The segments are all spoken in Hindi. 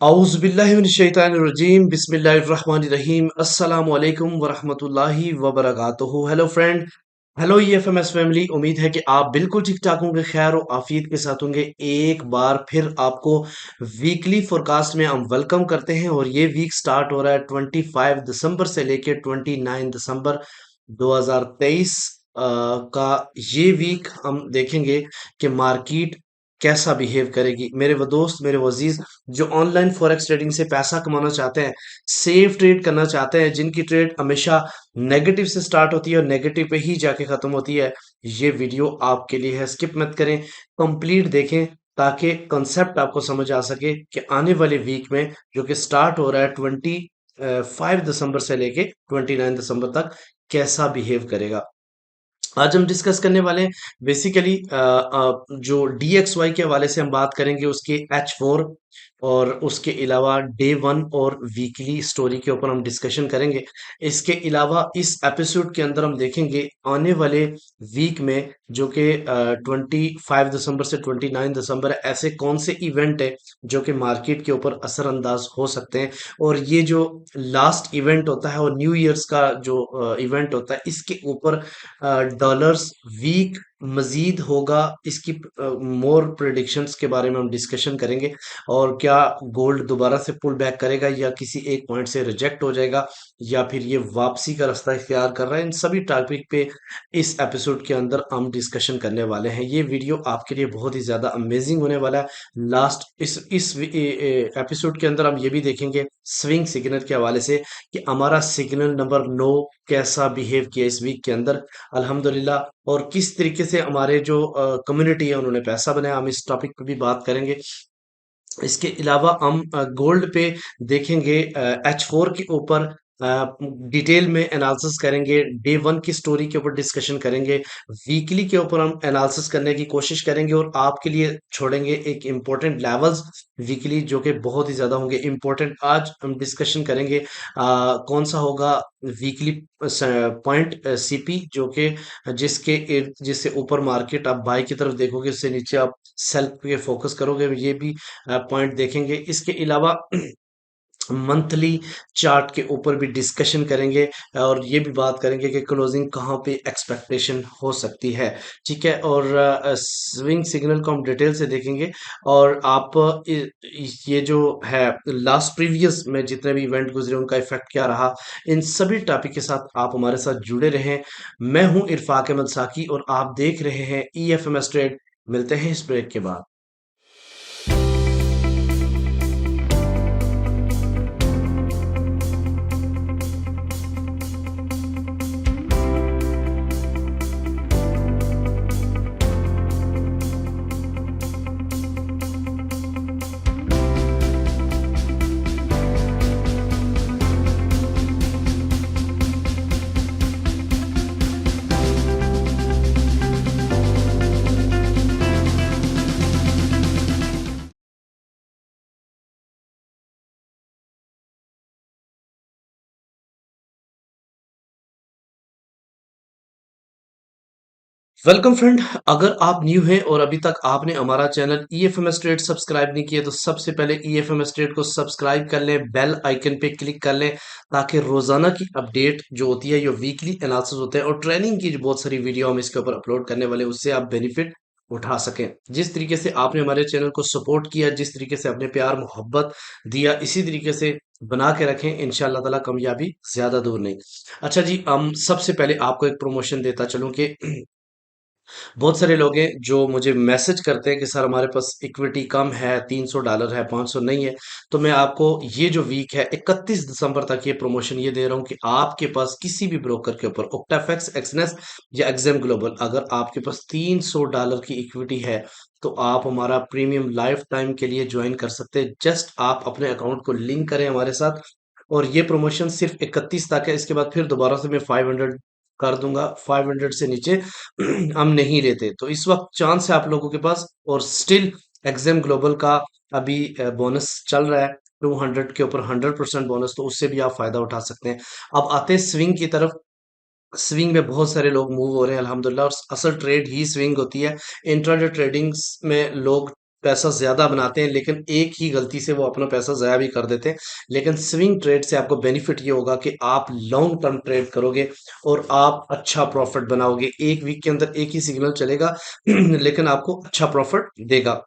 औज़ुबिल्लाहिमिनश्शैतानिर्रजीम बिस्मिल्लाहिर्रहमानिर्रहीम अस्सलामु अलैकुम वरहमतुल्लाहि वबरकातुहू। Hello friend, hello EFMS family. उम्मीद है कि आप बिल्कुल ठीक ठाक होंगे, खैर और आफियत के साथ होंगे। एक बार फिर आपको वीकली फोरकास्ट में हम वेलकम करते हैं और ये वीक स्टार्ट हो रहा है 25 दिसंबर से लेके 29 दिसंबर 2023 का। ये वीक हम देखेंगे कि मार्केट कैसा बिहेव करेगी। मेरे वो दोस्त, मेरे वजीज जो ऑनलाइन फॉरेक्स ट्रेडिंग से पैसा कमाना चाहते हैं, सेफ ट्रेड करना चाहते हैं, जिनकी ट्रेड हमेशा नेगेटिव से स्टार्ट होती है और नेगेटिव पे ही जाके खत्म होती है, ये वीडियो आपके लिए है। स्किप मत करें, कंप्लीट देखें ताकि कंसेप्ट आपको समझ आ सके कि आने वाले वीक में जो कि स्टार्ट हो रहा है 25 दिसंबर से लेके 29 दिसंबर तक कैसा बिहेव करेगा। आज हम डिस्कस करने वाले हैं बेसिकली जो DXY के हवाले से हम बात करेंगे, उसके H4 और उसके अलावा डे वन और वीकली स्टोरी के ऊपर हम डिस्कशन करेंगे। इसके अलावा इस एपिसोड के अंदर हम देखेंगे आने वाले वीक में जो कि 25 दिसंबर से 29 दिसंबर है, ऐसे कौन से इवेंट है जो कि मार्केट के ऊपर असरअंदाज हो सकते हैं। और ये जो लास्ट इवेंट होता है और न्यू ईयर्स का जो इवेंट होता है, इसके ऊपर डॉलर्स वीक मजीद होगा, इसकी मोर प्रिडिक्शंस के बारे में हम डिस्कशन करेंगे। और क्या गोल्ड दोबारा से पुल बैक करेगा या किसी एक पॉइंट से रिजेक्ट हो जाएगा या फिर ये वापसी का रास्ता इख्तियार कर रहा है, इन सभी टॉपिक पे इस एपिसोड के अंदर हम डिस्कशन करने वाले हैं। ये वीडियो आपके लिए बहुत ही ज्यादा अमेजिंग होने वाला है। लास्ट इस एपिसोड के अंदर हम ये भी देखेंगे स्विंग सिग्नल के हवाले से कि हमारा सिग्नल नंबर 9 कैसा बिहेव किया इस वीक के अंदर, अल्हम्दुलिल्लाह। और किस तरीके से हमारे जो कम्युनिटी है उन्होंने पैसा बनाया, हम इस टॉपिक पे भी बात करेंगे। इसके अलावा हम गोल्ड पे देखेंगे, H4 के ऊपर डिटेल में एनालिसिस करेंगे, डे वन की स्टोरी के ऊपर डिस्कशन करेंगे, वीकली के ऊपर हम एनालिसिस करने की कोशिश करेंगे और आपके लिए छोड़ेंगे एक इम्पोर्टेंट लेवल्स वीकली जो कि बहुत ही ज़्यादा होंगे इम्पोर्टेंट। आज हम डिस्कशन करेंगे कौन सा होगा वीकली पॉइंट CP, जो कि जिससे ऊपर मार्केट आप बाई की तरफ देखोगे, उससे नीचे आप सेल पे फोकस करोगे, ये भी पॉइंट देखेंगे। इसके अलावा मंथली चार्ट के ऊपर भी डिस्कशन करेंगे और ये भी बात करेंगे कि क्लोजिंग कहाँ पे एक्सपेक्टेशन हो सकती है। ठीक है, और स्विंग सिग्नल को हम डिटेल से देखेंगे। और आप ये जो है लास्ट प्रीवियस में जितने भी इवेंट गुजरे उनका इफेक्ट क्या रहा, इन सभी टॉपिक के साथ आप हमारे साथ जुड़े रहें। मैं हूं इरफाक अहमद साकी और आप देख रहे हैं EFMS ट्रेड। मिलते हैं इस ब्रेक के बाद। वेलकम फ्रेंड, अगर आप न्यू हैं और अभी तक आपने हमारा चैनल EFMS ट्रेड सब्सक्राइब नहीं किया तो सबसे पहले EFMS ट्रेड को सब्सक्राइब कर लें, बेल आइकन पे क्लिक कर लें ताकि रोजाना की अपडेट जो होती है, ये वीकली एनालिसिस होते हैं और ट्रेनिंग की जो बहुत सारी वीडियो हम इसके ऊपर अपलोड करने वाले हैं, उससे आप बेनिफिट उठा सकें। जिस तरीके से आपने हमारे चैनल को सपोर्ट किया, जिस तरीके से अपने प्यार मोहब्बत दिया, इसी तरीके से बना के रखें, इंशाल्लाह ताला कामयाबी ज्यादा दूर नहीं। अच्छा जी, हम सबसे पहले आपको एक प्रमोशन देता चलूं कि बहुत सारे लोग हैं जो मुझे मैसेज करते हैं कि सर हमारे पास इक्विटी कम है, $300 है, 500 नहीं है। तो मैं आपको ये जो वीक है 31 दिसंबर तक ये प्रमोशन ये दे रहा हूँ कि आपके पास किसी भी ब्रोकर के ऊपर ओक्टाफेक्स, एक्सनेस या एक्सेम ग्लोबल, अगर आपके पास $300 की इक्विटी है तो आप हमारा प्रीमियम लाइफ टाइम के लिए ज्वाइन कर सकते हैं। जस्ट आप अपने अकाउंट को लिंक करें हमारे साथ। और ये प्रमोशन सिर्फ 31 तक है, इसके बाद फिर दोबारा से मैं 500 कर दूंगा। 500 से नीचे हम नहीं लेते। तो इस वक्त चांस है आप लोगों के पास। और स्टिल एग्जाम ग्लोबल का अभी बोनस चल रहा है, 200 के ऊपर 100% बोनस, तो उससे भी आप फायदा उठा सकते हैं। अब आते हैं स्विंग की तरफ। स्विंग में बहुत सारे लोग मूव हो रहे हैं अल्हम्दुलिल्लाह, और असल ट्रेड ही स्विंग होती है। इंट्राडे ट्रेडिंग्स में लोग पैसा ज़्यादा बनाते हैं, लेकिन एक ही गलती से वो अपना पैसा ज़ाया भी कर देते हैं। लेकिन स्विंग ट्रेड से आपको बेनिफिट ये होगा कि आप लॉन्ग टर्म ट्रेड करोगे और आप अच्छा प्रॉफ़िट बनाओगे। 1 वीक के अंदर एक ही सिग्नल चलेगा लेकिन आपको अच्छा प्रॉफ़िट देगा।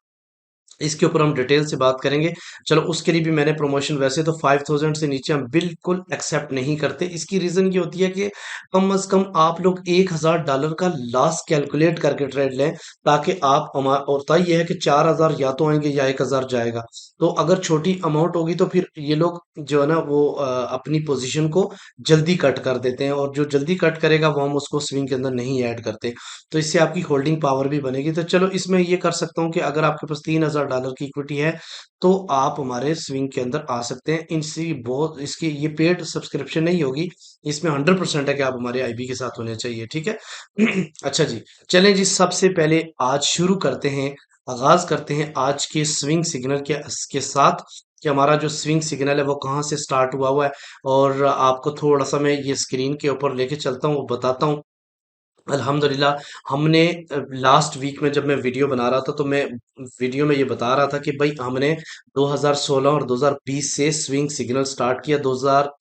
इसके ऊपर हम डिटेल से बात करेंगे। चलो उसके लिए भी मैंने प्रमोशन, वैसे तो 5000 से नीचे हम बिल्कुल एक्सेप्ट नहीं करते। इसकी रीज़न ये होती है कि कम से कम आप लोग $1000 का लॉस कैलकुलेट करके ट्रेड लें, ताकि आप होता ये है कि 4000 या तो आएँगे या 1000 जाएगा। तो अगर छोटी अमाउंट होगी तो फिर ये लोग जो है ना वो अपनी पोज़ीशन को जल्दी कट कर देते हैं, और जो जल्दी कट करेगा वो हम उसको स्विंग के अंदर नहीं ऐड करते। तो इससे आपकी होल्डिंग पावर भी बनेगी। तो चलो इसमें ये कर सकता हूँ कि अगर आपके पास $3000 की इक्विटी है, तो आप हमारे स्विंग के अंदर आ सकते हैं। इनसी बहुत इसकी ये पेड सब्सक्रिप्शन नहीं होगी, इसमें 100% है कि आप हमारे आईबी के साथ होने चाहिए, ठीक है। अच्छा जी, चलें जी, सबसे पहले आज शुरू करते हैं, आगाज करते हैं आज के स्विंग सिग्नल के साथ, कि हमारा जो स्विंग सिग्नल है वो कहाँ से स्टार्ट हुआ है। और आपको थोड़ा सा मैं ये स्क्रीन के ऊपर लेके चलता हूँ, बताता हूँ। अल्हम्दुलिल्लाह, हमने लास्ट वीक में जब मैं वीडियो बना रहा था, तो मैं वीडियो में ये बता रहा था कि भाई हमने 2016 और 2020 से स्विंग सिग्नल स्टार्ट किया। 2000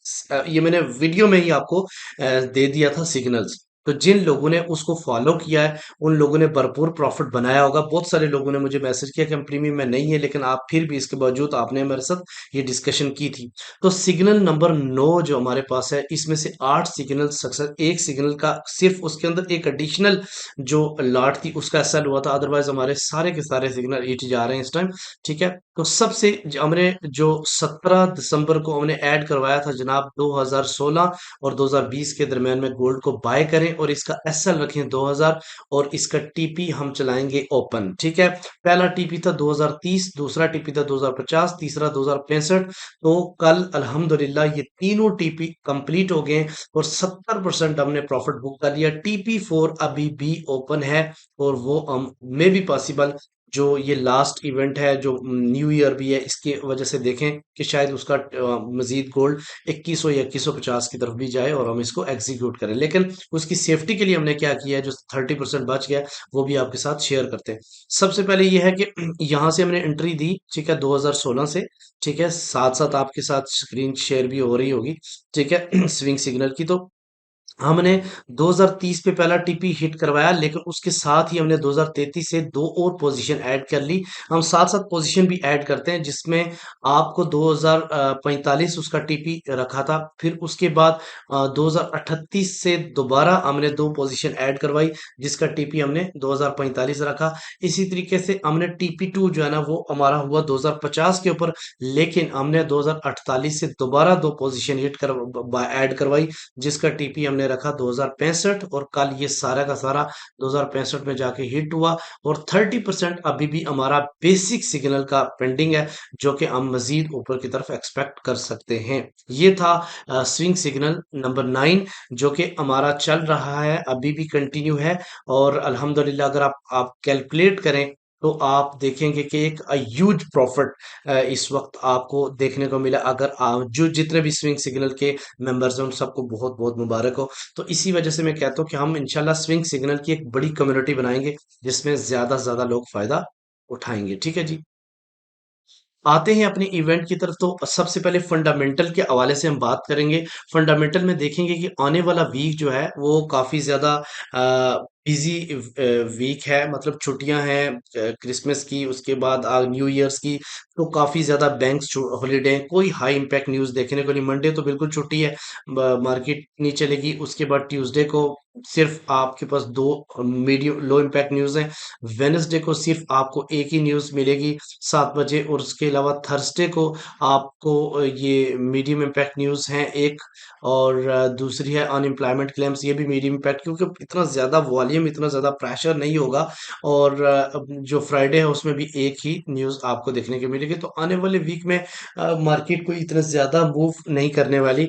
ये मैंने वीडियो में ही आपको दे दिया था सिग्नल्स। तो जिन लोगों ने उसको फॉलो किया है, उन लोगों ने भरपूर प्रॉफिट बनाया होगा। बहुत सारे लोगों ने मुझे मैसेज किया कि हम प्रीमियम में नहीं है, लेकिन आप फिर भी इसके बावजूद आपने मेरे साथ ये डिस्कशन की थी। तो सिग्नल नंबर 9 जो हमारे पास है, इसमें से 8 सिग्नल सक्सेस, एक सिग्नल का सिर्फ उसके अंदर एक एडिशनल जो लॉट थी उसका सेल हुआ था, अदरवाइज हमारे सारे के सारे सिग्नल हिट जा रहे हैं इस टाइम, ठीक है। तो सबसे हमने जो 17 दिसंबर को हमने ऐड करवाया था जनाब, 2016 और 2020 के दरमियान में गोल्ड को बाय करें और इसका एसएल रखें 2000, और इसका टीपी हम चलाएंगे ओपन, ठीक है। पहला टीपी था 2030, दूसरा टीपी था 2050, तीसरा 2065। तो कल अल्हम्दुलिल्लाह ये तीनों टीपी कंप्लीट हो गए और 70% हमने प्रॉफिट बुक कर लिया। टीपी 4 अभी भी ओपन है, और वो हम मे बी पॉसिबल, जो ये लास्ट इवेंट है, जो न्यू ईयर भी है, इसकी वजह से देखें कि शायद उसका मजीद गोल्ड 2100 या 2150 की तरफ भी जाए और हम इसको एग्जीक्यूट करें। लेकिन उसकी सेफ्टी के लिए हमने क्या किया है, जो 30% बच गया, वो भी आपके साथ शेयर करते हैं। सबसे पहले ये है कि यहाँ से हमने एंट्री दी, ठीक है, 2016 से, ठीक है। साथ साथ आपके साथ स्क्रीन शेयर भी हो रही होगी, ठीक है, स्विंग सिग्नल की। तो हमने 2030 पे पहला टीपी हिट करवाया, लेकिन उसके साथ ही हमने 2033 से दो और पोजीशन ऐड कर ली। हम साथ साथ पोजीशन भी ऐड करते हैं, जिसमें आपको 2045 उसका टीपी रखा था। फिर उसके बाद 2038 से दोबारा हमने दो पोजीशन ऐड करवाई, जिसका टीपी हमने 2045 रखा। इसी तरीके से हमने टीपी टू जो है ना वो हमारा हुआ 2050 के ऊपर, लेकिन हमने 2048 से दोबारा दो पोजीशन हिट कर ऐड करवाई, जिसका टीपी हमने रखा 2065, और कल ये सारा का सारा 2065 में जाके हिट हुआ। और 30% अभी भी हमारा बेसिक सिग्नल का पेंडिंग है, जो कि हम मजीद ऊपर की तरफ एक्सपेक्ट कर सकते हैं। ये था स्विंग सिग्नल नंबर 9, जो कि हमारा चल रहा है, अभी भी कंटिन्यू है। और अल्हम्दुलिल्लाह, अगर आप कैलकुलेट करें, तो आप देखेंगे कि एक ह्यूज प्रॉफिट इस वक्त आपको देखने को मिला। अगर आप जो जितने भी स्विंग सिग्नल के मेंबर्स हैं, उन सबको बहुत बहुत मुबारक हो। तो इसी वजह से मैं कहता हूँ कि हम इंशाल्लाह स्विंग सिग्नल की एक बड़ी कम्युनिटी बनाएंगे, जिसमें ज्यादा से ज्यादा लोग फायदा उठाएंगे, ठीक है जी। आते हैं अपने इवेंट की तरफ। तो सबसे पहले फंडामेंटल के हवाले से हम बात करेंगे। फंडामेंटल में देखेंगे कि आने वाला वीक जो है वो काफ़ी ज़्यादा बिजी वीक है, मतलब छुट्टियां हैं क्रिसमस की, उसके बाद न्यू ईयर्स की। तो काफ़ी ज़्यादा बैंक्स हॉलीडे हैं, कोई हाई इम्पैक्ट न्यूज़ देखने को नहीं। मंडे तो बिल्कुल छुट्टी है, मार्केट नहीं चलेगी। उसके बाद ट्यूसडे को सिर्फ आपके पास दो मीडियम लो इम्पैक्ट न्यूज़ हैं। वेनसडे को सिर्फ आपको एक ही न्यूज़ मिलेगी 7 बजे, और उसके अलावा थर्सडे को आपको ये मीडियम इम्पैक्ट न्यूज़ हैं एक, और दूसरी है अनएम्प्लॉयमेंट क्लेम्स, ये भी मीडियम इम्पैक्ट, क्योंकि इतना ज़्यादा वॉल्यूम, इतना ज़्यादा प्रेशर नहीं होगा। और अब जो फ्राइडे है उसमें भी एक ही न्यूज़ आपको देखने को मिलेगी। तो आने वाले वीक में मार्केट कोई इतना ज़्यादा मूव नहीं करने वाली।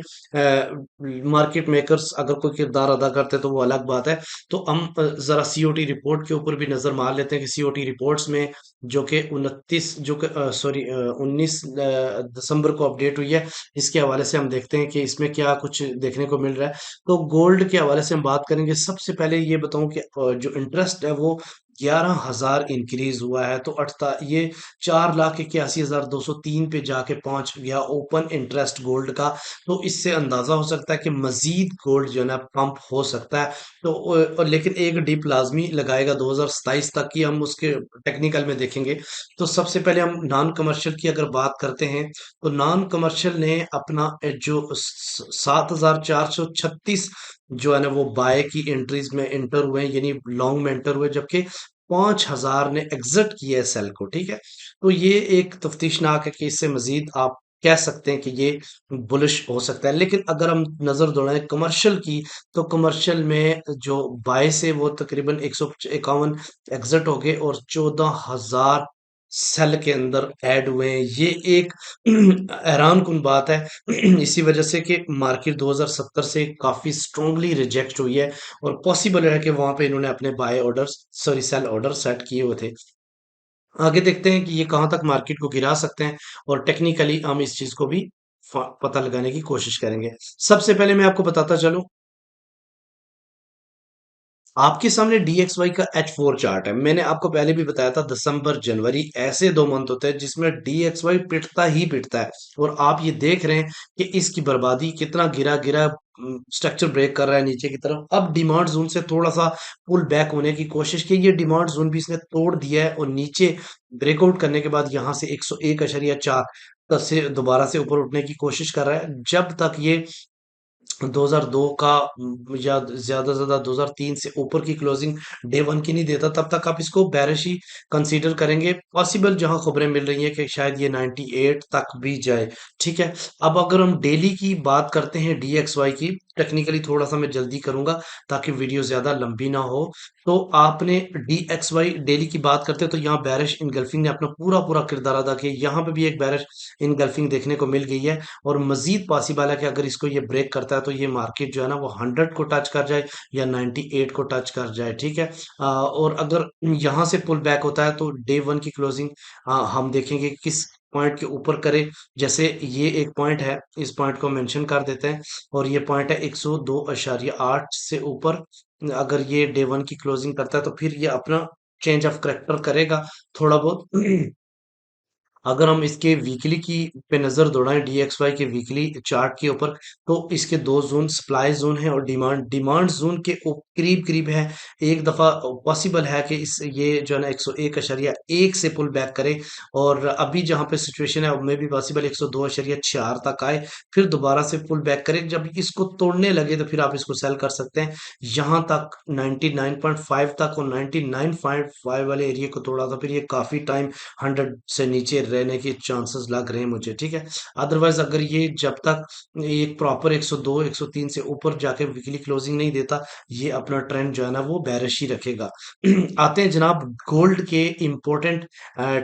मार्केट मेकर्स अगर कोई किरदार अदा करते हैं तो वो अलग बात है। तो हम ज़रा सीओटी रिपोर्ट के ऊपर भी नज़र मार लेते हैं कि सीओटी रिपोर्ट्स में, जो कि 29 जो कि 19 दिसंबर को अपडेट हुई है, इसके हवाले से हम देखते हैं कि इसमें क्या कुछ देखने को मिल रहा है। तो गोल्ड के हवाले से हम बात करेंगे। सबसे पहले ये बताऊं कि जो इंटरेस्ट है वो 11,000 इंक्रीज हुआ है। तो अठता ये 4,81,203 पे जाके पहुंच गया ओपन इंटरेस्ट गोल्ड का। तो इससे अंदाजा हो सकता है कि मजीद गोल्ड जो है ना पंप हो सकता है। तो लेकिन एक डिप लाजमी लगाएगा 2027 तक की, हम उसके टेक्निकल में देखेंगे। तो सबसे पहले हम नॉन कमर्शियल की अगर बात करते हैं, तो नॉन कमर्शियल ने अपना जो 7,436 जो है ना वो बाय की एंट्रीज में एंटर हुए हैं, यानी लॉन्ग में एंटर हुए, जबकि 5,000 ने एग्जिट किया है सेल को। ठीक है, तो ये एक तफ्तीशनाक है कि इससे मजीद आप कह सकते हैं कि ये बुलिश हो सकता है। लेकिन अगर हम नजर दौड़ाएं कमर्शियल की, तो कमर्शियल में जो बाय से वो तकरीबन 151 एग्जिट हो गए और 14,000 सेल के अंदर ऐड हुए हैं। ये एक हैरान कुन बात है इसी वजह से कि मार्केट 2070 से काफी स्ट्रांगली रिजेक्ट हुई है, और पॉसिबल है कि वहां पे इन्होंने अपने buy order, sorry sell order set किए हुए थे। आगे देखते हैं कि ये कहां तक मार्केट को गिरा सकते हैं, और टेक्निकली हम इस चीज को भी पता लगाने की कोशिश करेंगे। सबसे पहले मैं आपको बताता चलूं, आपके सामने DXY का H4 चार्ट है। मैंने आपको पहले भी बताया था, दिसंबर जनवरी ऐसे दो मंथ होते हैं जिसमें DXY पिटता ही पिटता है। और आप ये देख रहे हैं कि इसकी बर्बादी कितना गिरा गिरा, स्ट्रक्चर ब्रेक कर रहा है नीचे की तरफ। अब डिमांड जोन से थोड़ा सा पुल बैक होने की कोशिश की, ये डिमांड जोन भी इसने तोड़ दिया है, और नीचे ब्रेकआउट करने के बाद यहाँ से 101.4 से दोबारा से ऊपर उठने की कोशिश कर रहा है। जब तक ये 2002 का या ज्यादा से ज्यादा 2003 से ऊपर की क्लोजिंग डे वन की नहीं देता, तब तक आप इसको बेरिश ही कंसीडर करेंगे। पॉसिबल जहां खबरें मिल रही हैं कि शायद ये 98 तक भी जाए। ठीक है, अब अगर हम डेली की बात करते हैं DXY की, टेक्निकली थोड़ा सा मैं जल्दी करूंगा ताकि वीडियो ज्यादा लंबी ना हो। तो आपने DXY डेली की बात करते हैं, तो यहाँ बैरिश इनगल्फिंग ने अपना पूरा पूरा किरदार अदा किया। यहाँ पे भी एक बैरिश इनगल्फिंग देखने को मिल गई है, और मजीद पॉसिबल है कि अगर इसको ये ब्रेक करता है तो ये मार्केट जो है ना वो 100 को टच कर जाए या 98 को टच कर जाए। ठीक है, और अगर यहाँ से पुल बैक होता है तो डे वन की क्लोजिंग हम देखेंगे कि किस पॉइंट के ऊपर करे। जैसे ये एक पॉइंट है, इस पॉइंट को मेंशन कर देते हैं, और ये पॉइंट है 102.8 से ऊपर। अगर ये डे वन की क्लोजिंग करता है तो फिर ये अपना चेंज ऑफ करेक्टर करेगा थोड़ा बहुत। अगर हम इसके वीकली की पे नजर दौड़ाएं, DXY के वीकली चार्ट के ऊपर, तो इसके दो जोन सप्लाई जोन है और डिमांड डिमांड जोन के करीब करीब है। एक दफा पॉसिबल है कि इस ये जो है ना 101.1 से पुल बैक करे, और अभी जहां पे सिचुएशन है मे भी पॉसिबल 102.4 तक आए, फिर दोबारा से पुल बैक करे। जब इसको तोड़ने लगे तो फिर आप इसको सेल कर सकते हैं। यहां तक 99.5 तक, और 99.5 वाले एरिया को तोड़ा तो फिर ये काफी टाइम 100 से नीचे रहने के चांसेस लग रहे हैं मुझे। ठीक है, अदरवाइज अगर ये जब तक एक प्रॉपर 102 103 से ऊपर जाके वीकली क्लोजिंग नहीं देता, ये अपना ट्रेंड जो है ना वो बेरिश ही रखेगा। आते हैं जनाब गोल्ड के इंपॉर्टेंट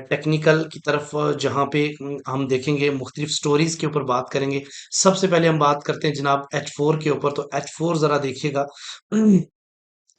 टेक्निकल की तरफ, जहां पे हम देखेंगे मुख्तलिफ स्टोरीज के ऊपर बात करेंगे। सबसे पहले हम बात करते हैं जनाब H4 के ऊपर। तो H4 जरा देखिएगा।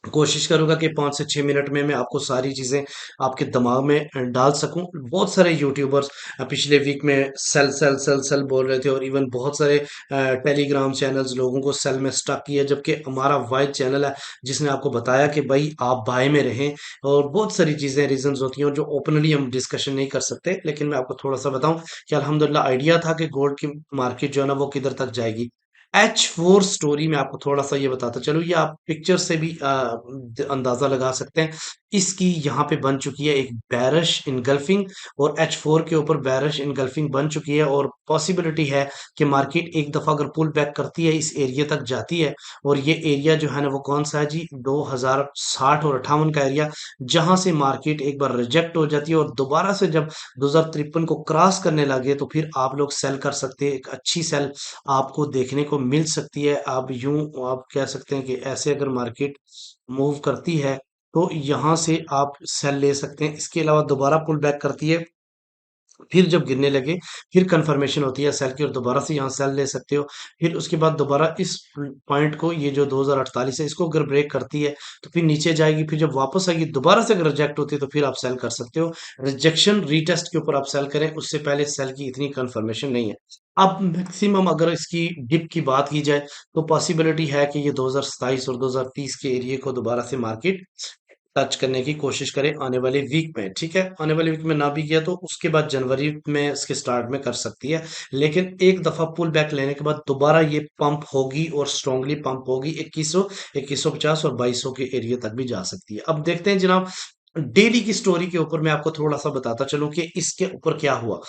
कोशिश करूंगा कि 5 से 6 मिनट में मैं आपको सारी चीजें आपके दिमाग में डाल सकूं। बहुत सारे यूट्यूबर्स पिछले वीक में सेल सेल सेल सेल बोल रहे थे, और इवन बहुत सारे टेलीग्राम चैनल्स लोगों को सेल में स्टक किया, जबकि हमारा वाइड चैनल है जिसने आपको बताया कि भाई आप बाय में रहें। और बहुत सारी चीजें रीजंस होती हैं जो ओपनली हम डिस्कशन नहीं कर सकते, लेकिन मैं आपको थोड़ा सा बताऊं कि अल्हम्दुलिल्लाह आइडिया था कि गोल्ड की मार्केट जो है ना वो किधर तक जाएगी। H4 स्टोरी में आपको थोड़ा सा ये बताता चलो, ये आप पिक्चर से भी अंदाजा लगा सकते हैं। इसकी यहाँ पे बन चुकी है एक बैरिश इनगल्फिंग, और H4 के ऊपर बैरिश इनगल्फिंग बन चुकी है, और पॉसिबिलिटी है कि मार्केट एक दफा अगर पुल बैक करती है इस एरिया तक जाती है। और ये एरिया जो है ना वो कौन सा है जी, 2060 और 58 का एरिया, जहां से मार्केट एक बार रिजेक्ट हो जाती है और दोबारा से जब 2053 को क्रॉस करने लगे तो फिर आप लोग सेल कर सकते हैं। एक अच्छी सेल आपको देखने को मिल सकती है। आप यूं आप कह सकते हैं कि ऐसे अगर मार्केट मूव करती है तो यहां से आप सेल ले सकते हैं। इसके अलावा दोबारा पुल बैक करती है, फिर जब गिरने लगे फिर कंफर्मेशन होती है सेल की, और दोबारा से यहाँ सेल ले सकते हो। फिर उसके बाद दोबारा इस पॉइंट को, ये जो 2048 है, इसको अगर ब्रेक करती है तो फिर नीचे जाएगी, फिर जब वापस आएगी दोबारा से अगर रिजेक्ट होती है तो फिर आप सेल कर सकते हो। रिजेक्शन रीटेस्ट के ऊपर आप सेल करें, उससे पहले सेल की इतनी कंफर्मेशन नहीं है। अब मैक्सिमम अगर इसकी डिप की बात की जाए तो पॉसिबिलिटी है कि ये 2027 और 2030 के एरिया को दोबारा से मार्केट टच करने की कोशिश करें आने वाले वीक में, ठीक है। आने वाले वीक में ना भी किया तो उसके बाद जनवरी में इसके स्टार्ट में कर सकती है, लेकिन एक दफा पुल बैक लेने के बाद दोबारा ये पंप होगी और स्ट्रांगली पंप होगी 2100, 2150 और 2200 के एरिया तक भी जा सकती है। अब देखते हैं जनाब, डेली की स्टोरी के ऊपर मैं आपको थोड़ा सा बताता चलूं कि इसके ऊपर क्या हुआ।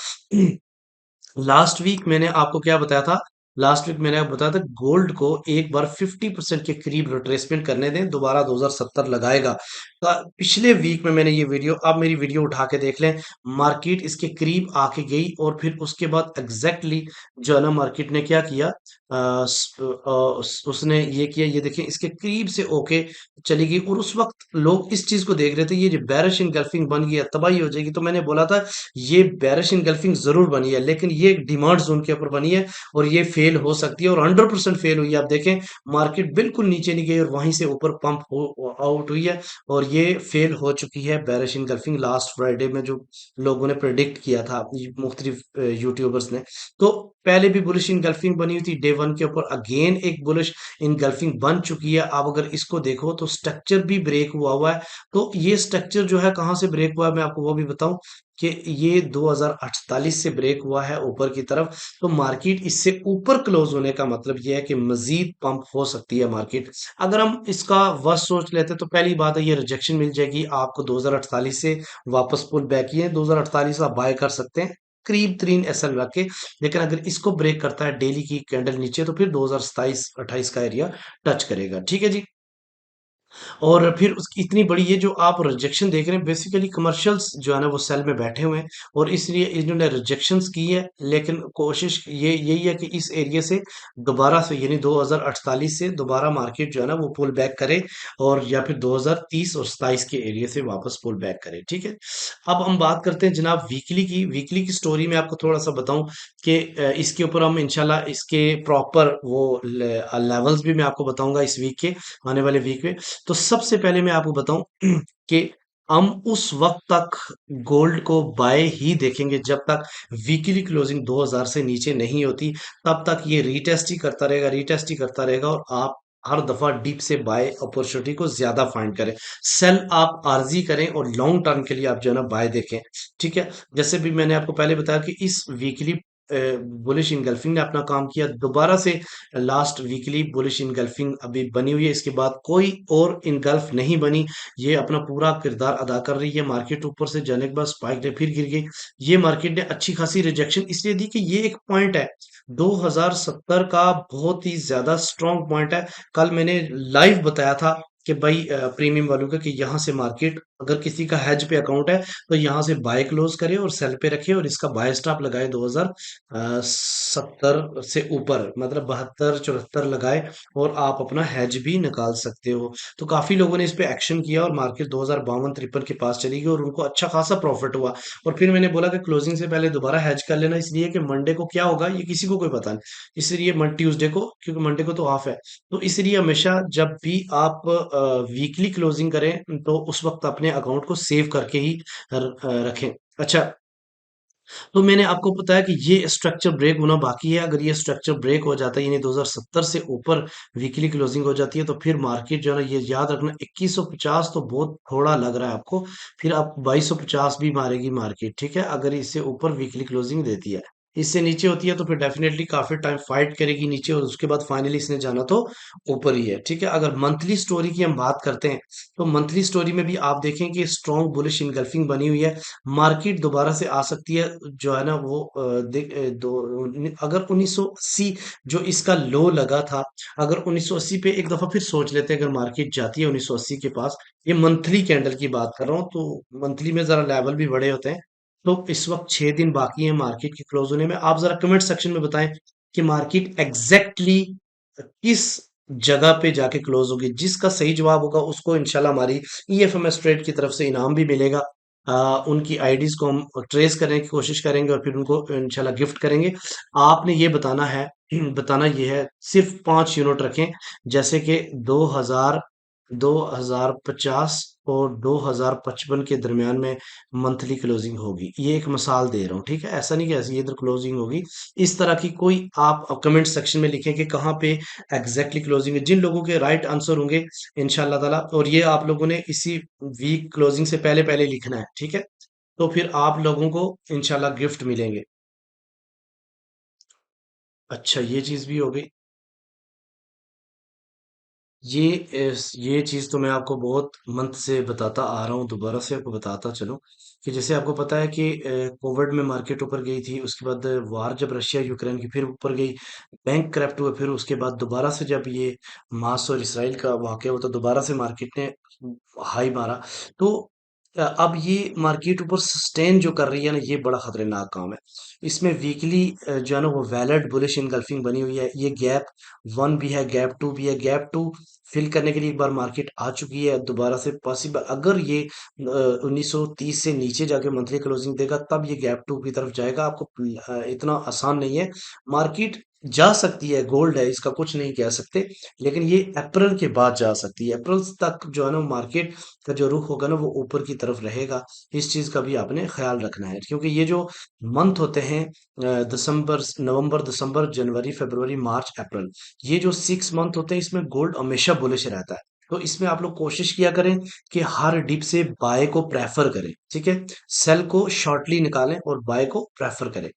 लास्ट वीक मैंने आपको क्या बताया था, लास्ट वीक मैंने आपको बताया था गोल्ड को एक बार 50% के करीब रिट्रेसमेंट करने दें, दोबारा 2070 लगाएगा। पिछले वीक में मैंने ये वीडियो, आप मेरी वीडियो उठा के देख लें, मार्केट इसके करीब आके गई और फिर उसके बाद एग्जैक्टली जो है ना मार्केट ने क्या किया, उसने ये किया, ये देखें इसके करीब से ओके चली गई। और उस वक्त लोग इस चीज को देख रहे थे, ये जो बेरिश इनगल्फिंग बन गया तबाही हो जाएगी, तो मैंने बोला था ये बेरिश इनगल्फिंग जरूर बनी है, लेकिन ये एक डिमांड जोन के ऊपर बनी है और ये फेल हो सकती है और 100% फेल हुई है। आप देखें मार्केट बिल्कुल नीचे नहीं गई और वहीं से ऊपर पंप हो आउट हुई है और ये फेल हो चुकी है बेरिश इनगल्फिंग लास्ट फ्राइडे में, जो लोगों ने प्रेडिक्ट किया था मुख्तलिफ यूट्यूबर्स ने। तो पहले भी बुलिश इनगल्फिंग बनी हुई थी डे वन के ऊपर, अगेन एक बुलिश इनगल्फिंग बन चुकी है। अब अगर इसको देखो तो स्ट्रक्चर भी ब्रेक हुआ हुआ है। तो ये स्ट्रक्चर जो है कहां से ब्रेक हुआ है मैं आपको वो भी बताऊं कि ये 2048 से ब्रेक हुआ है ऊपर की तरफ। तो मार्केट इससे ऊपर क्लोज होने का मतलब यह है कि मजीद पंप हो सकती है मार्केट। अगर हम इसका वर्स्ट सोच लेते हैं तो पहली बात है ये रिजेक्शन मिल जाएगी आपको 2048 से, वापस पुल बैक किए 2048 आप बाय कर सकते हैं करीब 3 SL रख के। लेकिन अगर इसको ब्रेक करता है डेली की कैंडल नीचे तो फिर 2027-28 का एरिया टच करेगा, ठीक है जी। और फिर उसकी इतनी बड़ी ये जो आप रिजेक्शन देख रहे हैं, बेसिकली कमर्शियल्स जो है ना वो सेल में बैठे हुए हैं और इसलिए इन्होंने रिजेक्शंस की है। लेकिन कोशिश ये यही है कि इस एरिया से दोबारा से यानी 2048 से दोबारा मार्केट जो है ना वो पुल बैक करे और या फिर 2030 और 27 के एरिया से वापस पुल बैक करे, ठीक है। अब हम बात करते हैं जनाब वीकली की स्टोरी में आपको थोड़ा सा बताऊं कि इसके ऊपर हम इंशाल्लाह इसके प्रॉपर वो लेवल्स भी मैं आपको बताऊंगा इस वीक के, आने वाले वीक में। तो सबसे पहले मैं आपको बताऊं कि हम उस वक्त तक गोल्ड को बाय ही देखेंगे जब तक वीकली क्लोजिंग 2000 से नीचे नहीं होती। तब तक ये रीटेस्ट ही करता रहेगा, रीटेस्ट ही करता रहेगा और आप हर दफा डीप से बाय अपॉर्चुनिटी को ज्यादा फाइंड करें। सेल आप आरजी करें और लॉन्ग टर्म के लिए आप जो है ना बाय देखें, ठीक है। जैसे भी मैंने आपको पहले बताया कि इस वीकली बुलिश इनगल्फिंग ने अपना काम किया, दोबारा से लास्ट वीकली बुलिश इनगल्फिंग अभी बनी हुई है, इसके बाद कोई और इनगल्फ नहीं बनी। ये अपना पूरा किरदार अदा कर रही है। मार्केट ऊपर से जाने के बाद स्पाइक ने फिर गिर गई। ये मार्केट ने अच्छी खासी रिजेक्शन इसलिए दी कि ये एक पॉइंट है 2070 का, बहुत ही ज्यादा स्ट्रॉन्ग पॉइंट है। कल मैंने लाइव बताया था कि भाई प्रीमियम वालों का कि यहाँ से मार्केट अगर किसी का हेज पे अकाउंट है तो यहाँ से बाय क्लोज करे और सेल पे रखे और इसका बाय स्टॉप लगाए 2070 से ऊपर, मतलब 72-74 लगाए और आप अपना हेज भी निकाल सकते हो। तो काफी लोगों ने इस पे एक्शन किया और मार्केट 2052-53 के पास चली गई और उनको अच्छा खासा प्रॉफिट हुआ। और फिर मैंने बोला कि क्लोजिंग से पहले दोबारा हेज कर लेना, इसलिए कि मंडे को क्या होगा ये किसी को कोई पता नहीं, इसलिए ट्यूसडे को, क्योंकि मंडे को तो ऑफ है। तो इसलिए हमेशा जब भी आप वीकली क्लोजिंग करें तो उस वक्त अपने अकाउंट को सेव करके ही रखें। अच्छा, तो मैंने आपको बताया कि ये स्ट्रक्चर ब्रेक होना बाकी है। अगर ये स्ट्रक्चर ब्रेक हो जाता है यानी 2070 से ऊपर वीकली क्लोजिंग हो जाती है तो फिर मार्केट जो है ना, ये याद रखना 2150 तो बहुत थोड़ा लग रहा है आपको, फिर आप 2250 भी मारेगी मार्केट, ठीक है, अगर इससे ऊपर वीकली क्लोजिंग देती है। इससे नीचे होती है तो फिर डेफिनेटली काफी टाइम फाइट करेगी नीचे और उसके बाद फाइनली इसने जाना तो ऊपर ही है, ठीक है। अगर मंथली स्टोरी की हम बात करते हैं तो मंथली स्टोरी में भी आप देखें कि स्ट्रॉन्ग बुलिश इनगल्फिंग बनी हुई है। मार्केट दोबारा से आ सकती है जो है ना वो अगर 1980 जो इसका लो लगा था, अगर 1980 पे एक दफा फिर सोच लेते हैं, अगर मार्केट जाती है 1980 के पास, ये मंथली कैंडल की बात कर रहा हूँ, तो मंथली में जरा लेवल भी बड़े होते हैं। तो इस वक्त 6 दिन बाकी है मार्केट के क्लोज होने में। आप जरा कमेंट सेक्शन में बताएं कि मार्केट एग्जैक्टली किस जगह पे जाके क्लोज होगी। जिसका सही जवाब होगा उसको इंशाल्लाह हमारी ईएफएमएस ट्रेड की तरफ से इनाम भी मिलेगा। उनकी आईडीज को हम ट्रेस करने की कोशिश करेंगे और फिर उनको इंशाल्लाह गिफ्ट करेंगे। आपने ये बताना है, बताना ये है, सिर्फ 5 यूनिट रखें, जैसे कि 2000 2050 और 2055 के दरमियान में मंथली क्लोजिंग होगी। ये एक मिसाल दे रहा हूँ, ठीक है? ऐसा नहीं कि ऐसी इधर क्लोजिंग होगी। इस तरह की कोई आप कमेंट सेक्शन में लिखें कि कहाँ पे एग्जैक्टली क्लोजिंग है। जिन लोगों के राइट आंसर होंगे इंशाल्लाह ताला, और ये आप लोगों ने इसी वीक क्लोजिंग से पहले पहले लिखना है, ठीक है? तो फिर आप लोगों को इंशाल्लाह गिफ्ट मिलेंगे। अच्छा, ये चीज भी हो गई। ये चीज तो मैं आपको बहुत मंथ से बताता आ रहा हूँ, दोबारा से आपको बताता चलूं कि जैसे आपको पता है कि कोविड में मार्केट ऊपर गई थी, उसके बाद वार जब रशिया यूक्रेन की फिर ऊपर गई, बैंक करप्ट हुए, फिर उसके बाद दोबारा से जब ये मास और इसराइल का वाकया हुआ तो दोबारा से मार्केट ने हाई मारा। तो अब ये मार्केट ऊपर सस्टेन जो कर रही है ना, ये बड़ा खतरनाक काम है। इसमें वीकली जो है ना वो वैलिड बुलिश इनगल्फिंग बनी हुई है। ये गैप वन भी है, गैप टू भी है। गैप टू फिल करने के लिए एक बार मार्केट आ चुकी है, दोबारा से पॉसिबल अगर ये 1930 से नीचे जाके मंथली क्लोजिंग देगा तब ये गैप टू की तरफ जाएगा। आपको इतना आसान नहीं है। मार्केट जा सकती है, गोल्ड है, इसका कुछ नहीं कह सकते, लेकिन ये अप्रैल के बाद जा सकती है। अप्रैल तक जो है ना मार्केट का जो रुख होगा ना वो ऊपर की तरफ रहेगा। इस चीज का भी आपने ख्याल रखना है, क्योंकि ये जो मंथ होते हैं दिसंबर, नवंबर, दिसंबर, जनवरी, फरवरी, मार्च, अप्रैल, ये जो 6 मंथ होते हैं इसमें गोल्ड हमेशा बुलिश रहता है। तो इसमें आप लोग कोशिश किया करें कि हर डिप से बाय को प्रेफर करें, ठीक है? सेल को शॉर्टली निकालें और बाय को प्रेफर करें।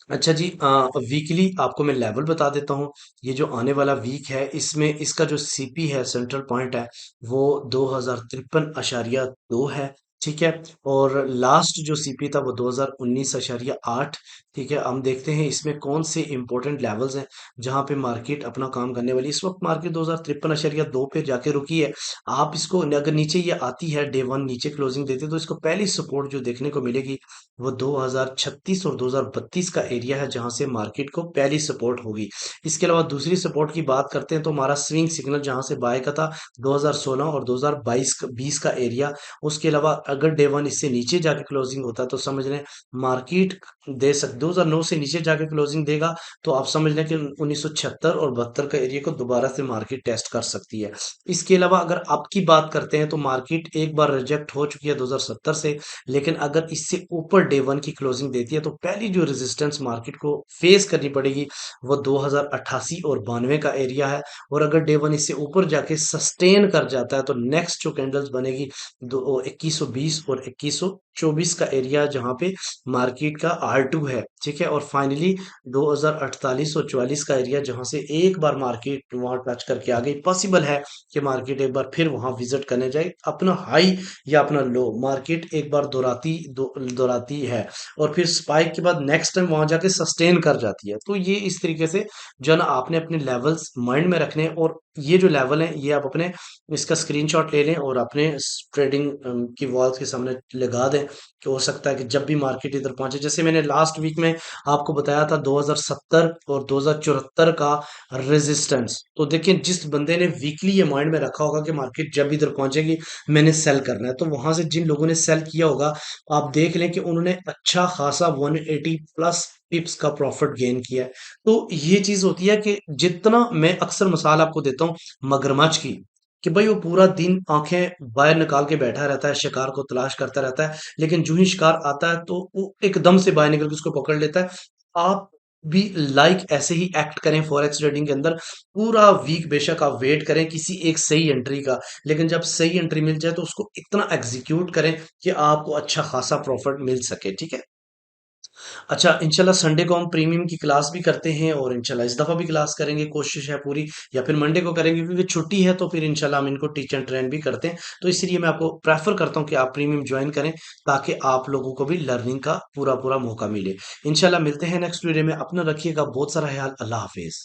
अच्छा जी, वीकली आपको मैं लेवल बता देता हूँ। ये जो आने वाला वीक है इसमें इसका जो सीपी है, सेंट्रल पॉइंट है, वो 2053.2 है, ठीक है? और लास्ट जो सीपी था वो 2019.8, ठीक है? हम देखते हैं इसमें कौन से इंपॉर्टेंट लेवल्स हैं जहां पे मार्केट अपना काम करने वाली है। इस वक्त मार्केट 2053.2 पे जाके रुकी है। आप इसको अगर नीचे ये आती है, डे वन नीचे क्लोजिंग देते हैं, तो इसको पहली सपोर्ट जो देखने को मिलेगी वो 2036 और 2032 का एरिया है, जहां से मार्केट को पहली सपोर्ट होगी। इसके अलावा दूसरी सपोर्ट की बात करते हैं तो हमारा स्विंग सिग्नल जहां से बाय का था 2016 और 2022 का एरिया। उसके अलावा अगर डे वन इससे नीचे जाके क्लोजिंग होता है तो समझ लें मार्केट दे सकते, 2009 से नीचे जाके क्लोजिंग देगा तो आप समझ लें कि 1976 और 72 का एरिया को दोबारा से मार्केट टेस्ट कर सकती है। इसके अलावा अगर आपकी बात करते हैं तो मार्केट एक बार रिजेक्ट हो चुकी है 2070 से, लेकिन अगर इससे ऊपर डे वन की क्लोजिंग देती है तो पहली जो रेजिस्टेंस मार्केट को फेस करनी पड़ेगी वो 2088 और 92 का एरिया है। और अगर डे वन इससे ऊपर जाके सस्टेन कर जाता है तो नेक्स्ट जो कैंडल्स बनेगी 2120 और 2124 का एरिया, जहां पे मार्केट का R2 है, ठीक है? और फाइनली 2048 और 44 का एरिया, जहां से एक बार मार्केट वहां टच करके आ गई, पॉसिबल है कि मार्केट एक बार फिर वहां विजिट करने जाए अपना हाई या अपना लो। मार्केट एक बार दोहराती है और फिर स्पाइक के बाद नेक्स्ट टाइम वहां जाके सस्टेन कर जाती है। तो ये इस तरीके से जो है ना आपने अपने लेवल्स माइंड में रखने हैं, और ये जो लेवल है ये आप अपने इसका स्क्रीनशॉट ले लें और अपने ट्रेडिंग की वॉल्स के सामने लगा दें, कि हो सकता है कि जब भी मार्केट इधर पहुंचे, जैसे मैंने लास्ट वीक में आपको बताया था 2070 और 2074 का रेजिस्टेंस। तो देखिए जिस बंदे ने वीकली ये माइंड में रखा होगा कि मार्केट जब इधर पहुंचेगी मैंने सेल करना है, तो वहां से जिन लोगों ने सेल किया होगा आप देख लें कि उन्होंने अच्छा खासा 180 प्लस पिप्स का प्रॉफिट गेन किया है। तो ये चीज होती है कि जितना मैं अक्सर मिसाल आपको देता हूँ मगरमच्छ की, कि भाई वो पूरा दिन आंखें बाहर निकाल के बैठा रहता है, शिकार को तलाश करता रहता है, लेकिन जो ही शिकार आता है तो वो एकदम से बाहर निकल के उसको पकड़ लेता है। आप भी लाइक ऐसे ही एक्ट करें फॉरेक्स ट्रेडिंग के अंदर। पूरा वीक बेशक आप वेट करें किसी एक सही एंट्री का, लेकिन जब सही एंट्री मिल जाए तो उसको इतना एग्जीक्यूट करें कि आपको अच्छा खासा प्रॉफिट मिल सके, ठीक है? अच्छा, इंशाल्लाह संडे को हम प्रीमियम की क्लास भी करते हैं, और इंशाल्लाह इस दफा भी क्लास करेंगे, कोशिश है पूरी, या फिर मंडे को करेंगे क्योंकि छुट्टी है, तो फिर इंशाल्लाह हम इनको टीच एंड ट्रेन भी करते हैं। तो इसलिए मैं आपको प्रेफर करता हूँ कि आप प्रीमियम ज्वाइन करें, ताकि आप लोगों को भी लर्निंग का पूरा पूरा मौका मिले। इंशाल्लाह मिलते हैं नेक्स्ट वीडियो में। अपना रखिएगा बहुत सारा ख्याल। अल्लाह हाफिज।